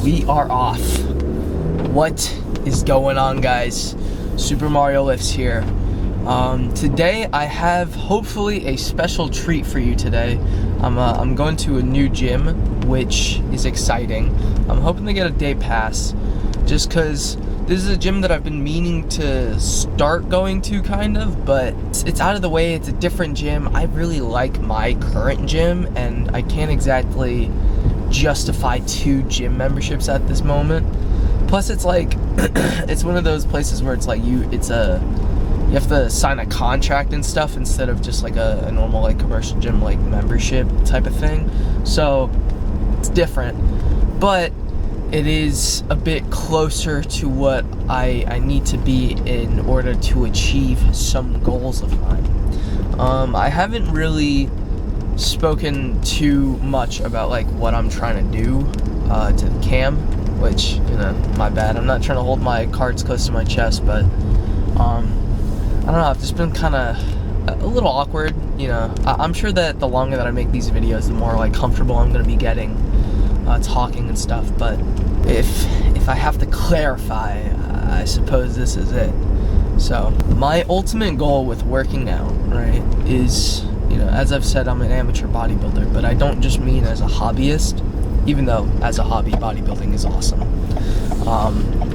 we are off. What is going on, guys? Super Mario Lifts here. Today I have hopefully a special treat for you today. I'm going to a new gym, which is exciting. I'm hoping to get a day pass, just because this is a gym that I've been meaning to start going to, kind of, but it's out of the way. It's a different gym. I really like my current gym, and I can't exactly justify 2 gym memberships at this moment. Plus, it's like it's one of those places where it's like you have to sign a contract and stuff instead of just like a normal like commercial gym like membership type of thing. So it's different, but it is a bit closer to what I need to be in order to achieve some goals of mine. I haven't really spoken too much about like what I'm trying to do to the cam, which, you know, my bad. I'm not trying to hold my cards close to my chest, but I don't know, I've just been kind of a little awkward, you know. I'm sure that the longer that I make these videos, the more like comfortable I'm going to be getting talking and stuff, but if I have to clarify, I suppose this is it. So my ultimate goal with working out, right, is, you know, as I've said, I'm an amateur bodybuilder, but I don't just mean as a hobbyist, even though as a hobby bodybuilding is awesome.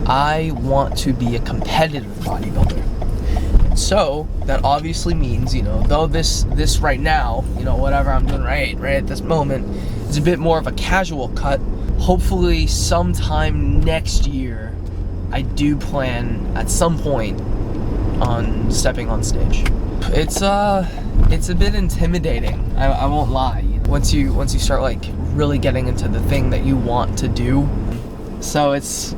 I want to be a competitive bodybuilder. So that obviously means, you know, though this right now, you know, whatever I'm doing right at this moment is a bit more of a casual cut. Hopefully sometime next year I do plan at some point on stepping on stage. It's a bit intimidating, I won't lie. Once you start like really getting into the thing that you want to do. So it's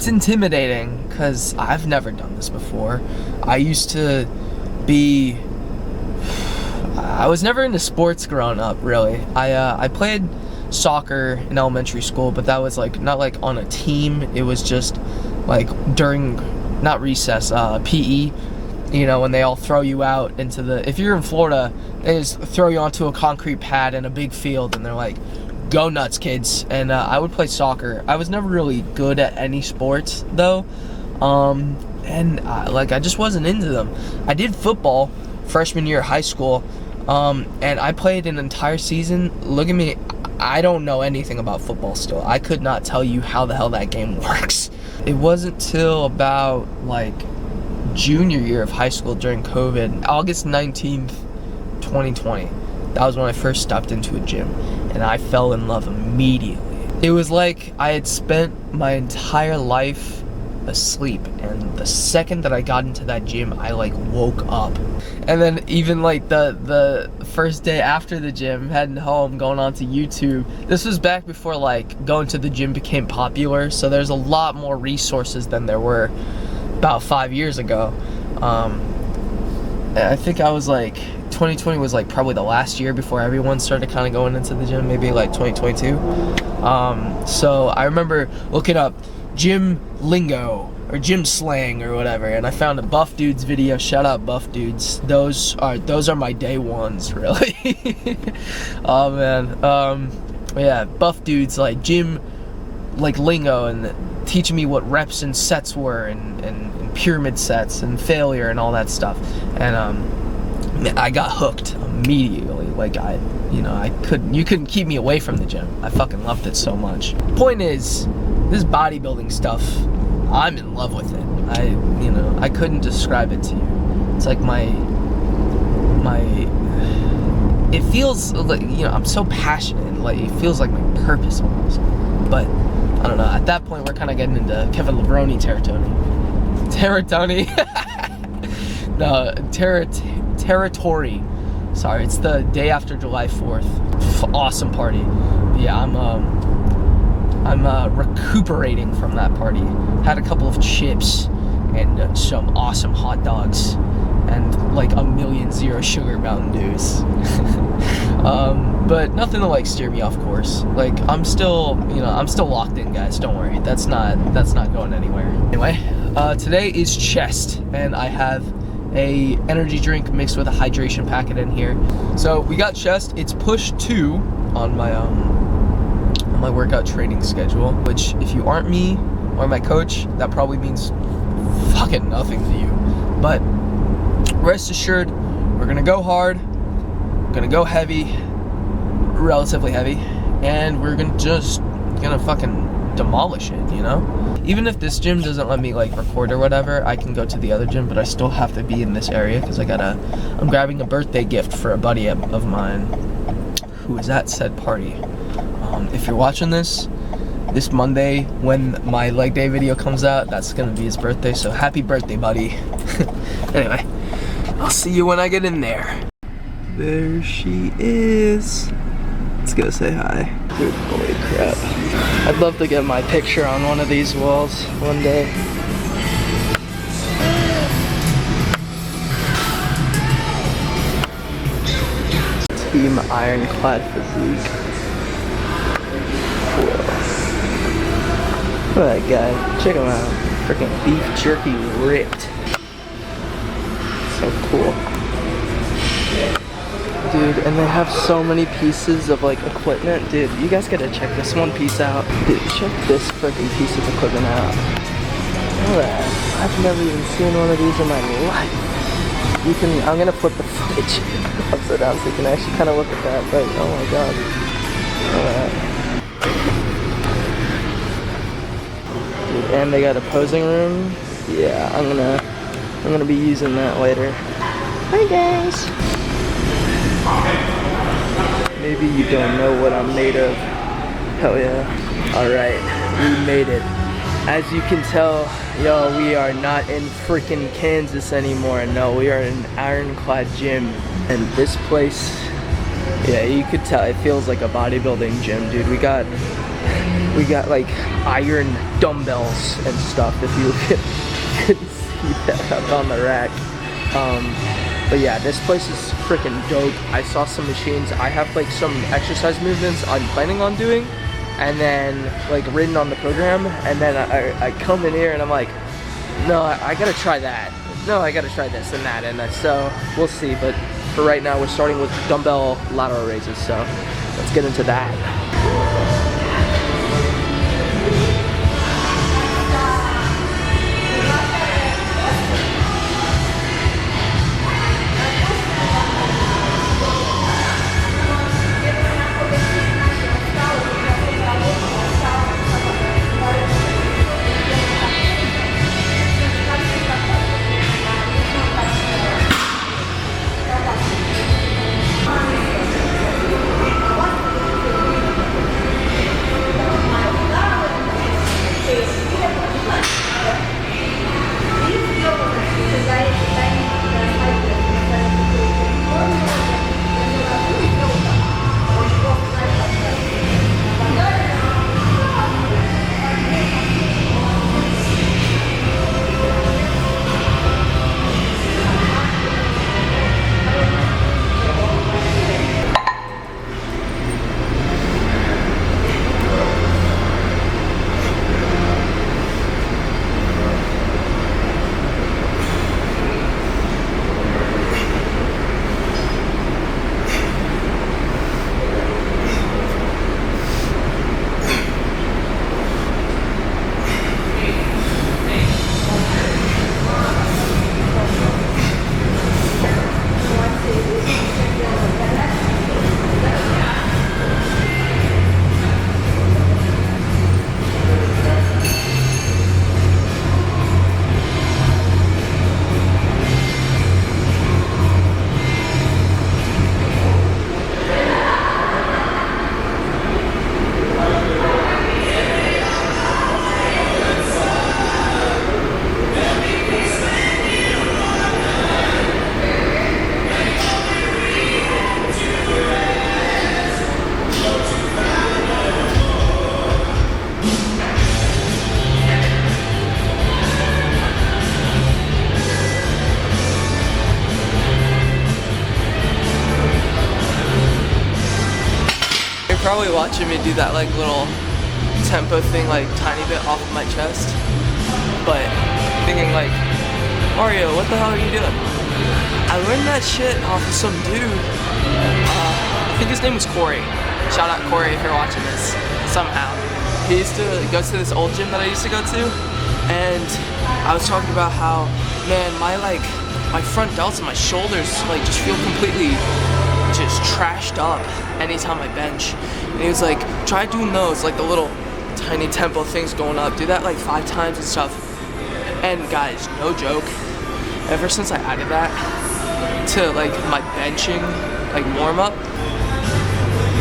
intimidating because I've never done this before. I was never into sports growing up, really. I played soccer in elementary school, but that was like not like on a team. It was just like during, not recess, PE, you know, when they all throw you out into the, if you're in Florida, they just throw you onto a concrete pad in a big field and they're like, go nuts, kids. And I would play soccer. I was never really good at any sports though, and I just wasn't into them. I did football freshman year of high school, and I played an entire season. Look at me, I don't know anything about football still. I could not tell you how the hell that game works. It wasn't till about like junior year of high school during COVID, August 19th, 2020. That was when I first stepped into a gym, and I fell in love immediately. It was like I had spent my entire life asleep, and the second that I got into that gym, I like woke up. And then even like the first day after the gym, heading home, going on to YouTube. This was back before like going to the gym became popular, so there's a lot more resources than there were about 5 years ago. I think I was like, 2020 was like probably the last year before everyone started kind of going into the gym, maybe like 2022. So I remember looking up gym lingo or gym slang or whatever, and I found a Buff Dudes video. Shout out Buff Dudes. Those are my day ones, really. Oh man. Yeah, Buff Dudes, like gym like lingo, and teaching me what reps and sets were, and pyramid sets and failure and all that stuff. And man, I got hooked immediately. Like you couldn't keep me away from the gym. I fucking loved it so much. Point is, this bodybuilding stuff, I'm in love with it. I couldn't describe it to you. It's like it feels like, you know, I'm so passionate, and like it feels like my purpose almost. But I don't know, at that point we're kind of getting into Kevin Levrone territory. No, territory. Sorry, it's the day after July 4th. Awesome party. But yeah, I'm recuperating from that party. Had a couple of chips and some awesome hot dogs and like a million zero sugar Mountain Dews. But nothing to like steer me off course. Like I'm still locked in, guys. Don't worry. That's not going anywhere. Anyway, today is chest, and I have a energy drink mixed with a hydration packet in here. So we got chest. It's push 2 on my my workout training schedule, which if you aren't me or my coach, that probably means fucking nothing to you. But rest assured, we're gonna go hard, gonna go heavy, relatively heavy, and we're gonna fucking demolish it, you know? Even if this gym doesn't let me like record or whatever, I can go to the other gym, but I still have to be in this area because I'm grabbing a birthday gift for a buddy of mine who is at said party. If you're watching this Monday when my leg day video comes out, that's gonna be his birthday, so happy birthday, buddy. Anyway, I'll see you when I get in there. There she is. Let's go say hi. Dude, holy crap. I'd love to get my picture on one of these walls one day. Team Ironclad physique. Cool. Look at that guy. Check him out. Freaking beef jerky ripped. So cool. Dude, and they have so many pieces of like equipment. Dude, you guys gotta check this one piece out. Dude, check this freaking piece of equipment out. Look at that. I've never even seen one of these in my life. I'm gonna flip the footage upside down so you can actually kind of look at that. But oh my god. Look at that. Dude, and they got a posing room. Yeah, I'm gonna be using that later. Hi guys. Maybe you don't know what I'm made of. Hell yeah. Alright, we made it. As you can tell, yo, we are not in freaking Kansas anymore. No, we are in an Ironclad gym. And this place, yeah, you could tell it feels like a bodybuilding gym, dude. We got like iron dumbbells and stuff, if you could see that up on the rack. But yeah, this place is freaking dope. I saw some machines. I have like some exercise movements I'm planning on doing, and then like written on the program, and then I come in here and I'm like, no, I gotta try that. No, I gotta try this and that, and so we'll see. But for right now, we're starting with dumbbell lateral raises, so let's get into that. Probably watching me do that like little tempo thing like tiny bit off of my chest, but thinking like, Mario, what the hell are you doing? I learned that shit off of some dude, I think his name was Corey. Shout out Corey if you're watching this somehow. He used to go to this old gym that I used to go to, and I was talking about how, man, my front delts and my shoulders like just feel completely just trashed up anytime I bench. And he was like, try doing those, like the little tiny tempo things going up. Do that like 5 times and stuff. And guys, no joke, ever since I added that to like my benching like warm up,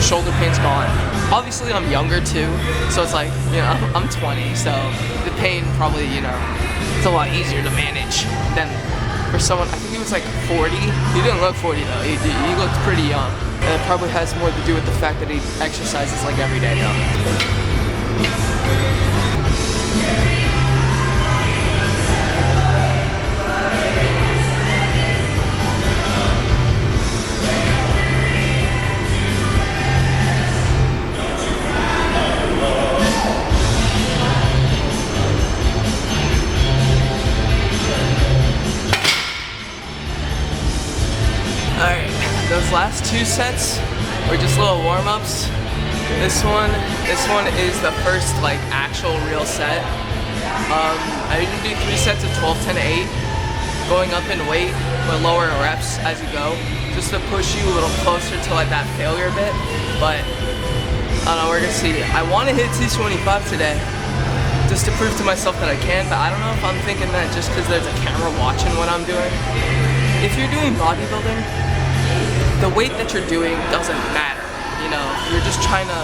shoulder pain's gone. Obviously I'm younger too, so it's like, you know, I'm 20, so the pain probably, you know, it's a lot easier to manage than for someone, I think he was like 40. He didn't look 40 though, he looked pretty young. And it probably has more to do with the fact that he exercises like every day though. Alright, those last 2 sets were just little warm-ups. This one is the first like actual real set. I usually do 3 sets of 12, 10, 8, going up in weight with lower reps as you go, just to push you a little closer to like that failure bit. But I don't know, we're gonna see. I want to hit 225 today, just to prove to myself that I can, but I don't know if I'm thinking that just because there's a camera watching what I'm doing. If you're doing bodybuilding, the weight that you're doing doesn't matter, you know, you're just trying to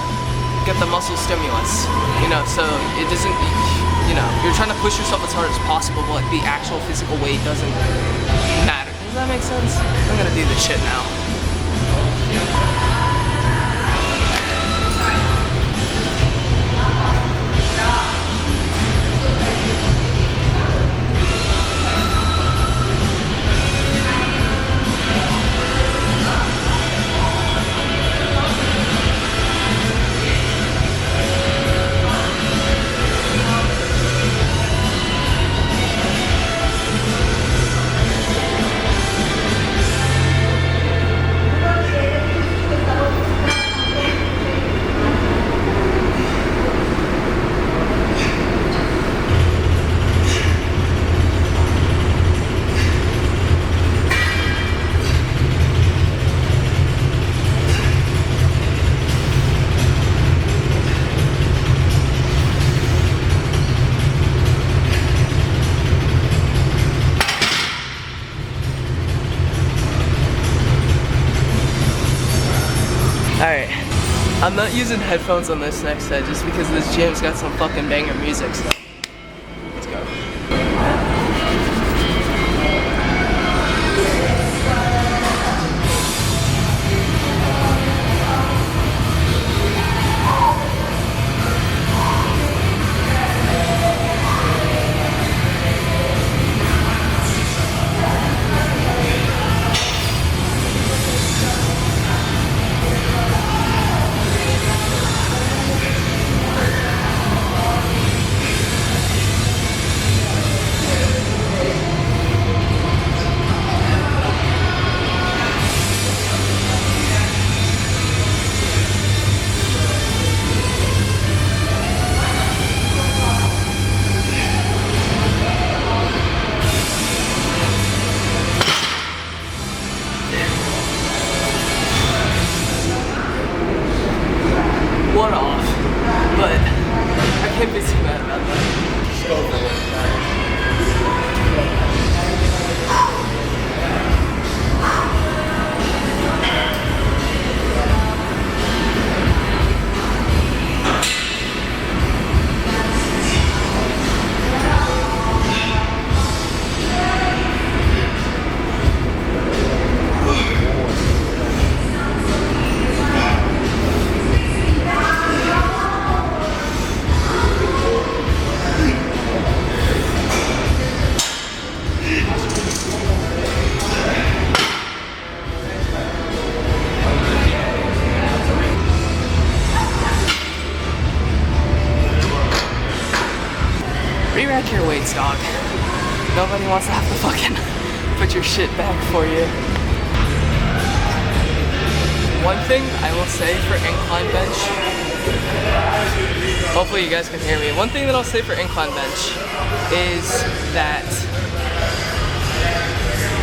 get the muscle stimulus, you know, so it doesn't, you know, you're trying to push yourself as hard as possible, but like the actual physical weight doesn't matter. Does that make sense? I'm gonna do this shit now. Alright, I'm not using headphones on this next set just because this gym's got some fucking banger music, so let's go. One off, but I can't be too mad about that. Re-rack your weights, dog. Nobody wants to have to fucking put your shit back for you. One thing I will say for incline bench, hopefully you guys can hear me. One thing that I'll say for incline bench is that,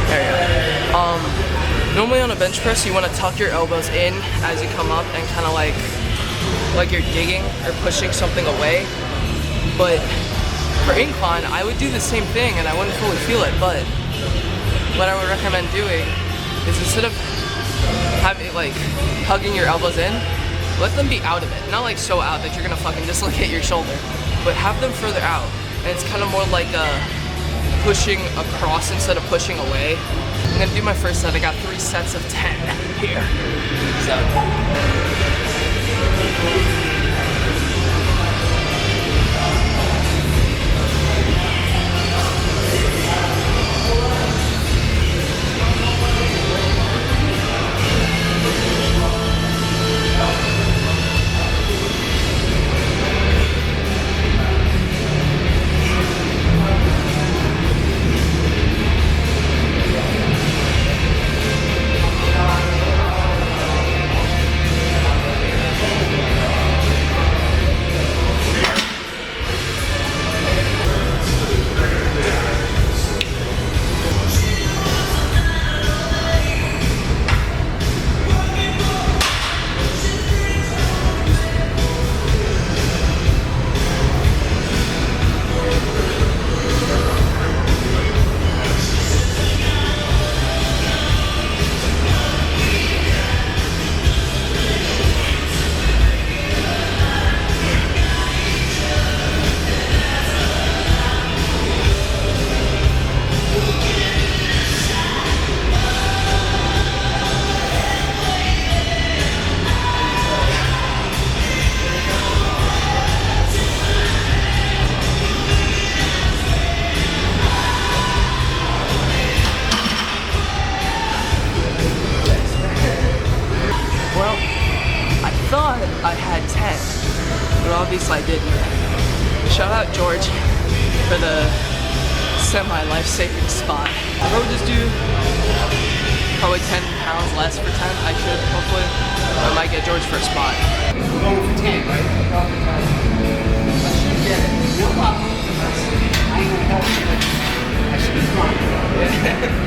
there we go. Normally on a bench press, you want to tuck your elbows in as you come up and kind of like you're digging or pushing something away. But for incline, I would do the same thing and I wouldn't fully feel it. But what I would recommend doing is instead of having hugging your elbows in, let them be out of it. Not like so out that you're gonna fucking dislocate your shoulder, but have them further out. And it's kind of more like pushing across instead of pushing away. I'm gonna do my first set. I got 3 sets of 10 here. So. I had 10, but obviously I didn't. Shout out George for the semi-life-saving spot. I would just do probably 10 pounds less for 10. I should, hopefully. I might get George for a spot. We're going for 10, right? We're going for 10. I should get it. No problem. I ain't gonna help you. I should be fine.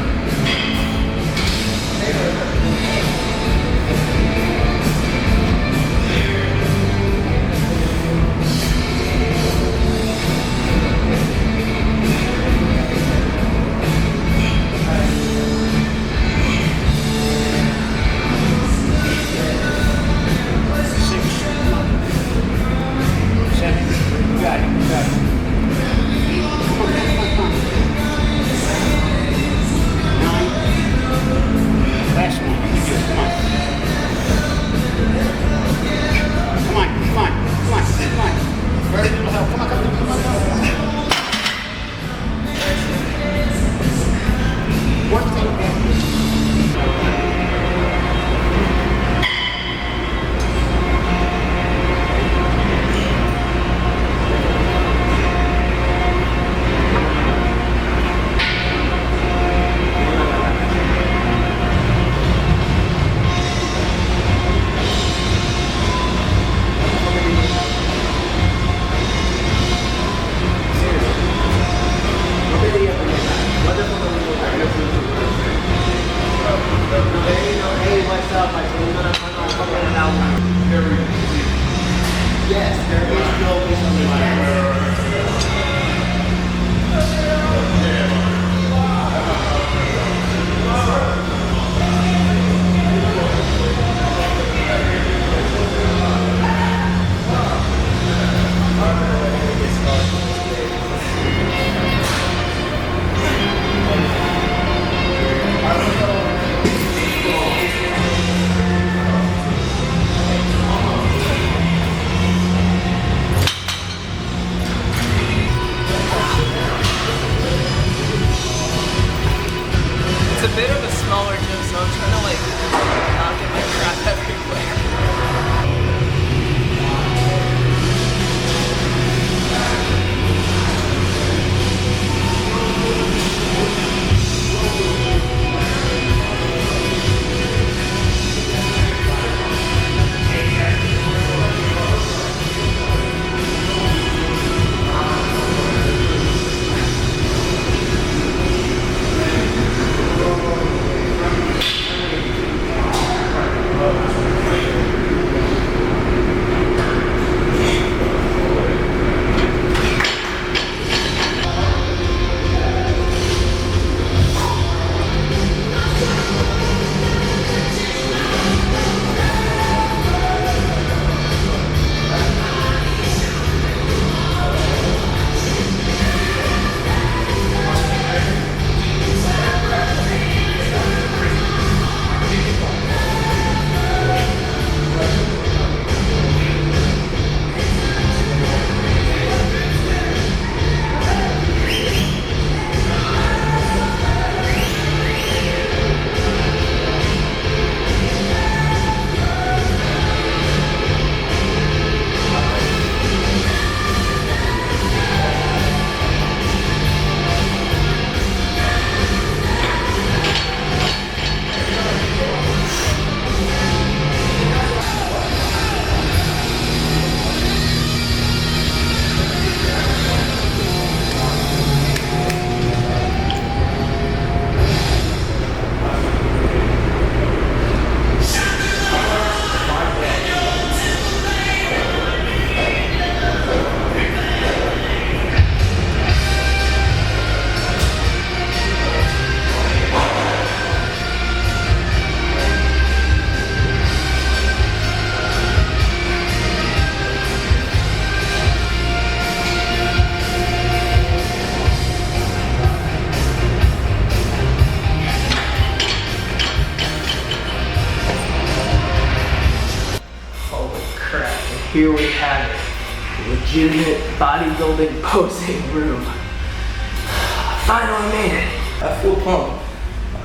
legitimate bodybuilding posing room. I finally made it. I feel pumped.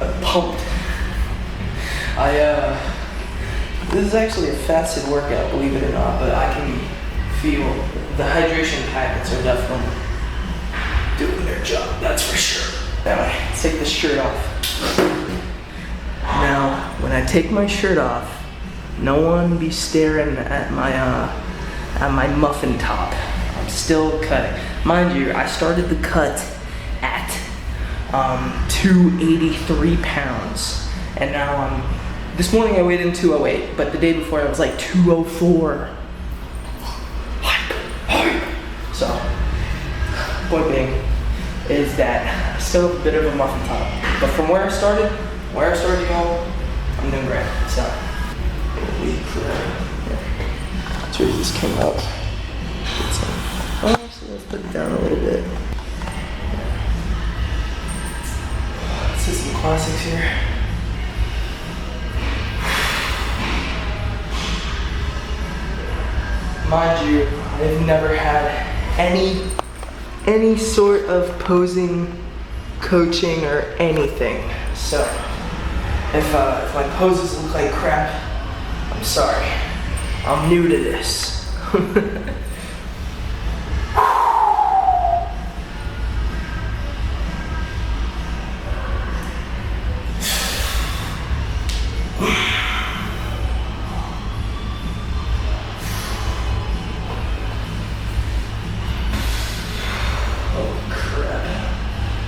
I'm pumped. This is actually a fasted workout, believe it or not, but I can feel the hydration packets are definitely doing their job, that's for sure. Anyway, let's take this shirt off. Now, when I take my shirt off, no one be staring at my muffin top. I'm still cutting. Mind you, I started the cut at 283 pounds, and now this morning I weighed in 208, but the day before I was like 204. So, point being is that I still have a bit of a muffin top, but from where I started, y'all, I'm doing great. So, holy crap. That's where this came up. Oh, so let's put it down a little bit. Let's do some classics here. Mind you, I've never had any sort of posing coaching or anything. So if my poses look like crap, I'm sorry. I'm new to this.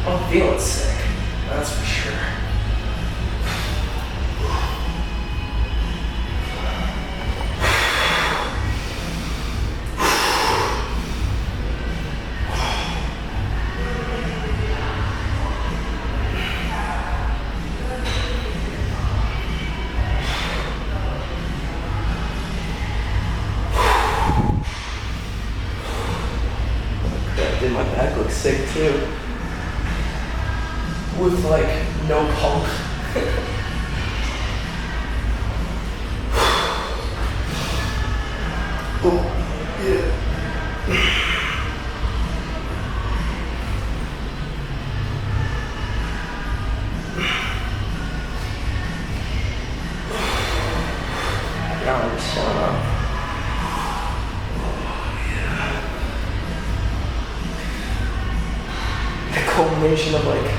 I'm feeling sick, that's for sure. Oh crap, dude, my back looks sick too. With like no pump. Oh, yeah. Now I'm just showing up. The culmination of like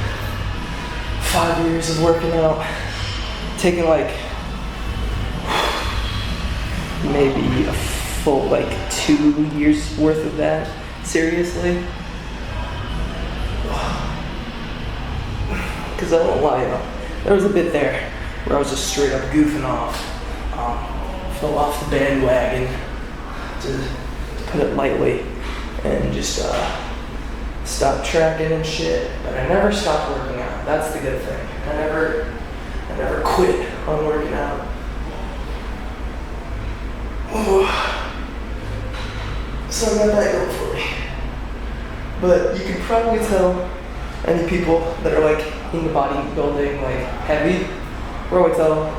5 years of working out, taking like maybe a full like 2 years worth of that seriously. Because I won't lie, there was a bit there where I was just straight up goofing off, fell off the bandwagon, to put it lightly, and just stopped tracking and shit. But I never stopped working out. That's the good thing. I never quit on working out. So I got that going for me. But you can probably tell any people that are like into bodybuilding, like heavy, probably tell,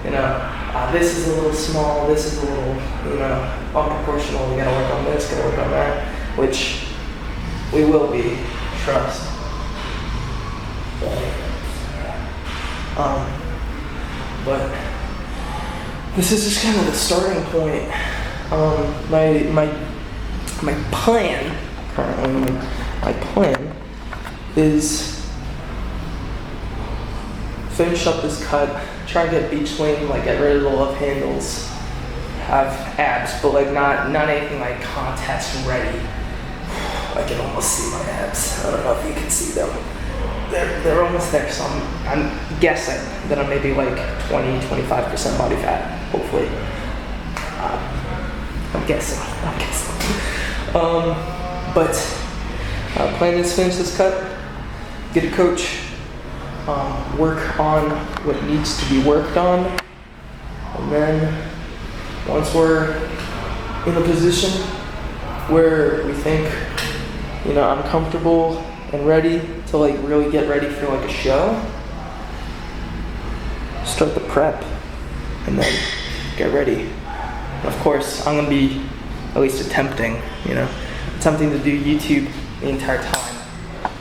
you know, this is a little small, this is a little, you know, unproportional, you gotta work on this, gotta work on that, which we will be, trust. But this is just kind of the starting point. My plan currently, my plan is finish up this cut, try and get beach swing, like get rid of the love handles, have abs, but like not anything like contest ready. I can almost see my abs. I don't know if you can see them. They're almost there, so I'm guessing that I'm maybe like 20-25% body fat, hopefully. I'm guessing. But plan is to finish this cut, get a coach, work on what needs to be worked on, and then once we're in a position where we think, you know, I'm comfortable and ready to like really get ready for like a show, start the prep and then get ready. And of course, I'm gonna be at least attempting, you know, attempting to do YouTube the entire time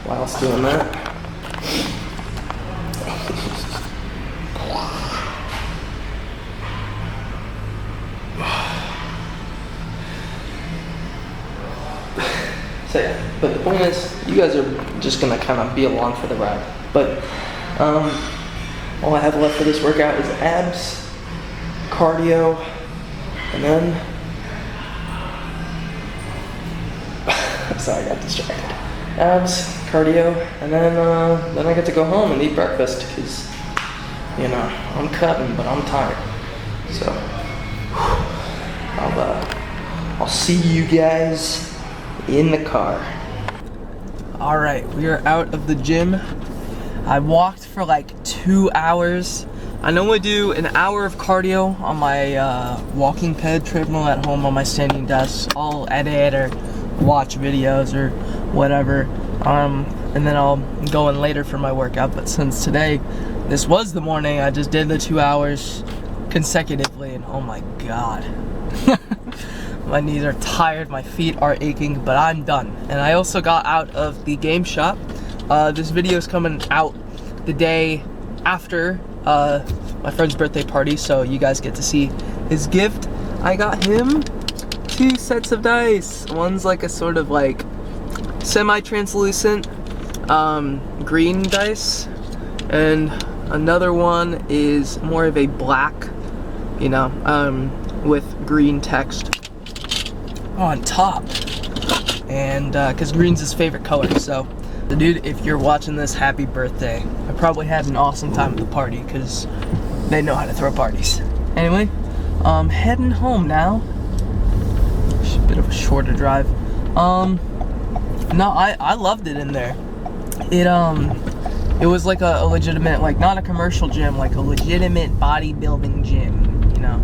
whilst doing that. So yeah, but the point is, you guys are just gonna kind of be along for the ride. But all I have left for this workout is abs, cardio, and then sorry, I got distracted. Abs, cardio, and then I get to go home and eat breakfast because, you know, I'm cutting, but I'm tired. So I'll see you guys in the car. All right, we are out of the gym. I walked for like 2 hours. I normally do an hour of cardio on my walking ped treadmill at home on my standing desk. I'll edit or watch videos or whatever, and then I'll go in later for my workout. But since today, this was the morning, I just did the 2 hours consecutively, and oh my god. My knees are tired, my feet are aching, but I'm done. And I also got out of the game shop. This video is coming out the day after my friend's birthday party, so you guys get to see his gift. I got him 2 sets of dice. One's like a sort of like semi-translucent green dice, and another one is more of a black, you know, with green text on top, and because green's his favorite color. So dude, if you're watching this, happy birthday. I probably had an awesome time at the party because they know how to throw parties. Anyway, heading home now. It's a bit of a shorter drive. No, I loved it in there. It was like a legitimate, like not a commercial gym, like a legitimate bodybuilding gym, you know.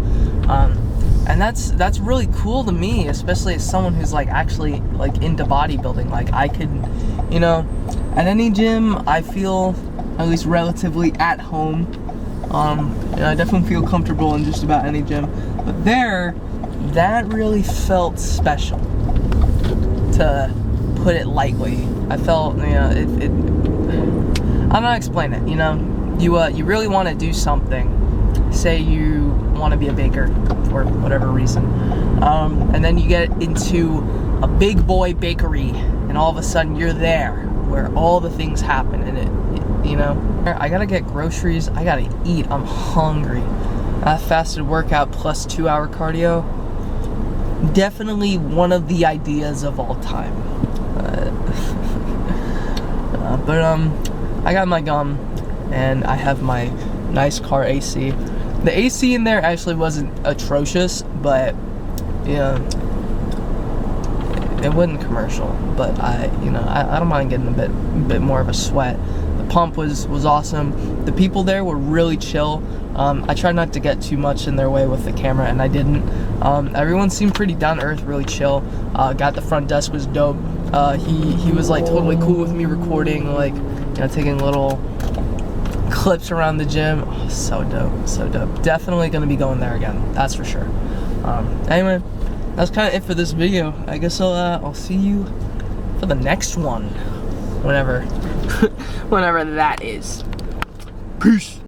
And that's really cool to me, especially as someone who's like actually like into bodybuilding. Like I could, you know, at any gym I feel at least relatively at home. And I definitely feel comfortable in just about any gym. But there, that really felt special, to put it lightly. I felt, you know, I don't know how to explain it. You know, you really want to do something. Say you want to be a baker for whatever reason, and then you get into a big boy bakery, and all of a sudden you're there where all the things happen, and it you know, I gotta get groceries, I gotta eat, I'm hungry. A fasted workout plus 2 hour cardio, definitely one of the ideas of all time. But I got my gum, and I have my nice car AC. The AC in there actually wasn't atrocious, but you know, it wasn't commercial. But I don't mind getting a bit more of a sweat. The pump was awesome. The people there were really chill. I tried not to get too much in their way with the camera, and I didn't. Everyone seemed pretty down to earth, really chill. Got the front desk was dope. He was like totally cool with me recording, like, you know, taking little clips around the gym. Oh, so dope, so dope. Definitely gonna be going there again, that's for sure. Anyway, that's kind of it for this video. I guess I'll see you for the next one, whenever whenever that is. Peace.